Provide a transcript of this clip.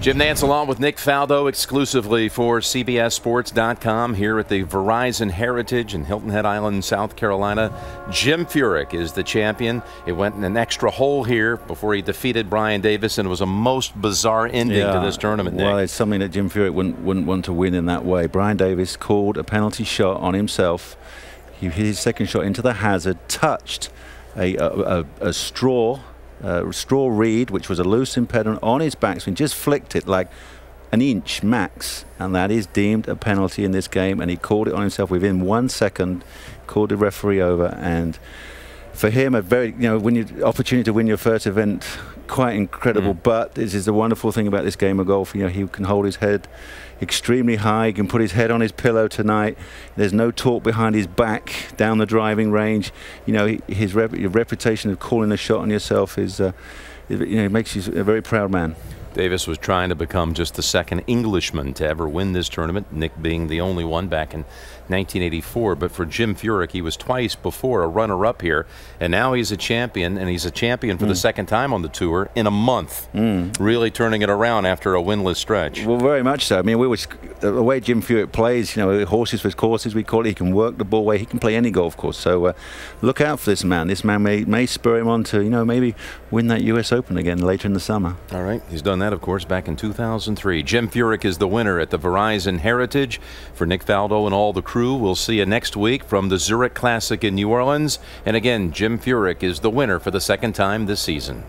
Jim Nantz along with Nick Faldo exclusively for CBSSports.com here at the Verizon Heritage in Hilton Head Island, South Carolina. Jim Furyk is the champion. It went in an extra hole here before he defeated Brian Davis, and it was a most bizarre ending to this tournament, Nick. Well, it's something that Jim Furyk wouldn't want to win in that way. Brian Davis called a penalty shot on himself. He hit his second shot into the hazard, touched a straw reed, which was a loose impediment on his backswing, just flicked it like an inch max, and that is deemed a penalty in this game, and he called it on himself within 1 second, called the referee over. And for him, a very, opportunity to win your first event, quite incredible. But this is the wonderful thing about this game of golf. He can hold his head extremely high. He can put his head on his pillow tonight. There's no talk behind his back down the driving range. His reputation of calling a shot on yourself is, it makes you a very proud man. Davis was trying to become just the second Englishman to ever win this tournament, Nick being the only one back in 1984. But for Jim Furyk, he was twice before a runner-up here, and now he's a champion, and he's a champion for the second time on the tour in a month, really turning it around after a winless stretch. Well, very much so. I mean, the way Jim Furyk plays, horses for courses, we call it. He can work the ball way. He can play any golf course. So look out for this man. This man may spur him on to, maybe win that U.S. Open again later in the summer. All right. He's done that, of course, back in 2003. Jim Furyk is the winner at the Verizon Heritage. For Nick Faldo and all the crew, we'll see you next week from the Zurich Classic in New Orleans. And again, Jim Furyk is the winner for the second time this season.